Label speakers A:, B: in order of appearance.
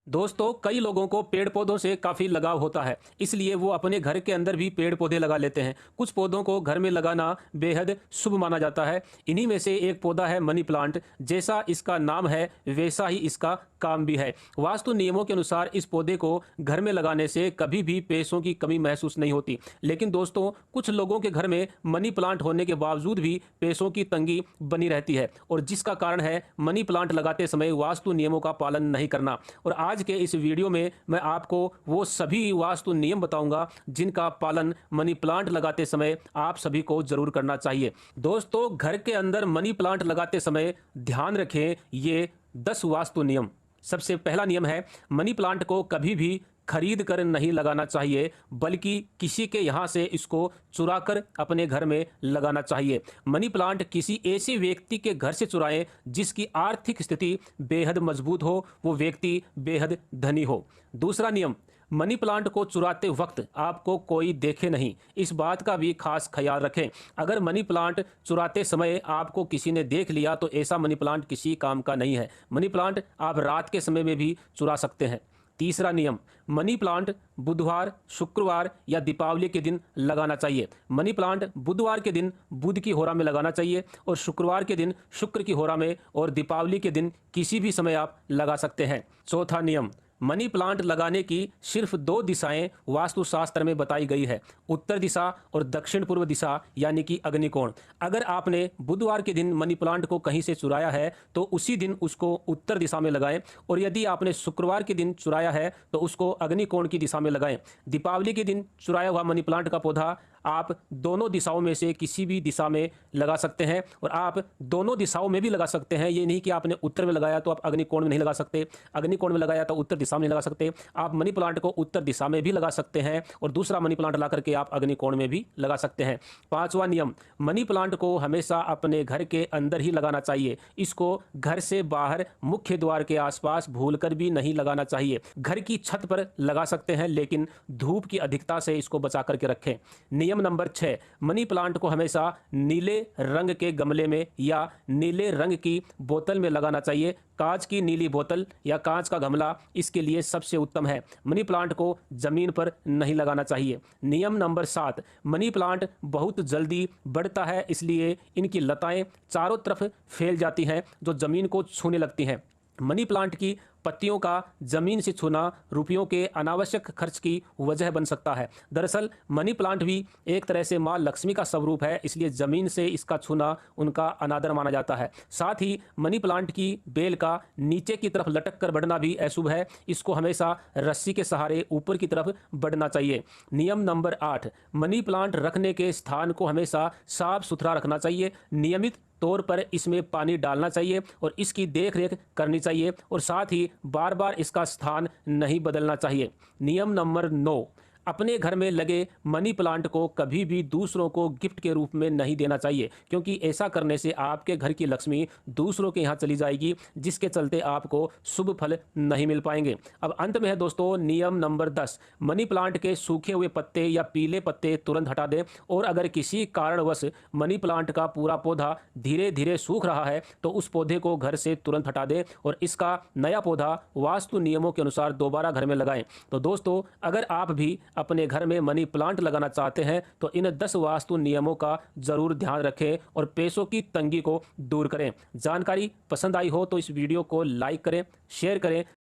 A: दोस्तों, कई लोगों को पेड़ पौधों से काफ़ी लगाव होता है, इसलिए वो अपने घर के अंदर भी पेड़ पौधे लगा लेते हैं। कुछ पौधों को घर में लगाना बेहद शुभ माना जाता है। इन्हीं में से एक पौधा है मनी प्लांट। जैसा इसका नाम है वैसा ही इसका काम भी है। वास्तु नियमों के अनुसार इस पौधे को घर में लगाने से कभी भी पैसों की कमी महसूस नहीं होती। लेकिन दोस्तों, कुछ लोगों के घर में मनी प्लांट होने के बावजूद भी पैसों की तंगी बनी रहती है, और जिसका कारण है मनी प्लांट लगाते समय वास्तु नियमों का पालन नहीं करना। और आज के इस वीडियो में मैं आपको वो सभी वास्तु नियम बताऊंगा जिनका पालन मनी प्लांट लगाते समय आप सभी को जरूर करना चाहिए। दोस्तों, घर के अंदर मनी प्लांट लगाते समय ध्यान रखें ये 10 वास्तु नियम। सबसे पहला नियम है, मनी प्लांट को कभी भी खरीद कर नहीं लगाना चाहिए, बल्कि किसी के यहाँ से इसको चुरा कर अपने घर में लगाना चाहिए। मनी प्लांट किसी ऐसे व्यक्ति के घर से चुराएं जिसकी आर्थिक स्थिति बेहद मजबूत हो, वो व्यक्ति बेहद धनी हो। दूसरा नियम, मनी प्लांट को चुराते वक्त आपको कोई देखे नहीं, इस बात का भी खास ख्याल रखें। अगर मनी प्लांट चुराते समय आपको किसी ने देख लिया तो ऐसा मनी प्लांट किसी काम का नहीं है। मनी प्लांट आप रात के समय में भी चुरा सकते हैं। तीसरा नियम, मनी प्लांट बुधवार, शुक्रवार या दीपावली के दिन लगाना चाहिए। मनी प्लांट बुधवार के दिन बुध की होरा में लगाना चाहिए, और शुक्रवार के दिन शुक्र की होरा में, और दीपावली के दिन किसी भी समय आप लगा सकते हैं। चौथा नियम, मनी प्लांट लगाने की सिर्फ 2 दिशाएं वास्तुशास्त्र में बताई गई है, उत्तर दिशा और दक्षिण पूर्व दिशा, यानी कि अग्निकोण। अगर आपने बुधवार के दिन मनी प्लांट को कहीं से चुराया है तो उसी दिन उसको उत्तर दिशा में लगाएं, और यदि आपने शुक्रवार के दिन चुराया है तो उसको अग्निकोण की दिशा में लगाएं। दीपावली के दिन चुराया हुआ मनी प्लांट का पौधा आप दोनों दिशाओं में से किसी भी दिशा में लगा सकते हैं, और आप दोनों दिशाओं में भी लगा सकते हैं। ये नहीं कि आपने उत्तर में लगाया तो आप अग्निकोण में नहीं लगा सकते, अग्निकोण में लगाया तो उत्तर दिशा में नहीं लगा सकते। आप मनी प्लांट को उत्तर दिशा में भी लगा सकते हैं, और दूसरा मनी प्लांट ला करके आप अग्निकोण में भी लगा सकते हैं। पांचवा नियम, मनी प्लांट को हमेशा अपने घर के अंदर ही लगाना चाहिए। इसको घर से बाहर मुख्य द्वार के आसपास भूलकर भी नहीं लगाना चाहिए। घर की छत पर लगा सकते हैं, लेकिन धूप की अधिकता से इसको बचा करके रखें। नियम नंबर 6, मनी प्लांट को हमेशा नीले रंग के गमले में या नीले रंग की बोतल में लगाना चाहिए। कांच की नीली बोतल या कांच का गमला इसके लिए सबसे उत्तम है। मनी प्लांट को जमीन पर नहीं लगाना चाहिए। नियम नंबर 7, मनी प्लांट बहुत जल्दी बढ़ता है, इसलिए इनकी लताएं चारों तरफ फैल जाती हैं जो जमीन को छूने लगती हैं। मनी प्लांट की पत्तियों का जमीन से छूना रुपयों के अनावश्यक खर्च की वजह बन सकता है। दरअसल मनी प्लांट भी एक तरह से माँ लक्ष्मी का स्वरूप है, इसलिए जमीन से इसका छूना उनका अनादर माना जाता है। साथ ही मनी प्लांट की बेल का नीचे की तरफ लटक कर बढ़ना भी अशुभ है। इसको हमेशा रस्सी के सहारे ऊपर की तरफ बढ़ना चाहिए। नियम नंबर 8, मनी प्लांट रखने के स्थान को हमेशा साफ सुथरा रखना चाहिए। नियमित तौर पर इसमें पानी डालना चाहिए और इसकी देखरेख करनी चाहिए, और साथ ही बार बार इसका स्थान नहीं बदलना चाहिए। नियम नंबर 9, अपने घर में लगे मनी प्लांट को कभी भी दूसरों को गिफ्ट के रूप में नहीं देना चाहिए, क्योंकि ऐसा करने से आपके घर की लक्ष्मी दूसरों के यहाँ चली जाएगी, जिसके चलते आपको शुभ फल नहीं मिल पाएंगे। अब अंत में है दोस्तों नियम नंबर 10, मनी प्लांट के सूखे हुए पत्ते या पीले पत्ते तुरंत हटा दें, और अगर किसी कारणवश मनी प्लांट का पूरा पौधा धीरे धीरे सूख रहा है तो उस पौधे को घर से तुरंत हटा दें और इसका नया पौधा वास्तु नियमों के अनुसार दोबारा घर में लगाएं। तो दोस्तों, अगर आप भी अपने घर में मनी प्लांट लगाना चाहते हैं तो इन 10 वास्तु नियमों का जरूर ध्यान रखें और पैसों की तंगी को दूर करें। जानकारी पसंद आई हो तो इस वीडियो को लाइक करें, शेयर करें।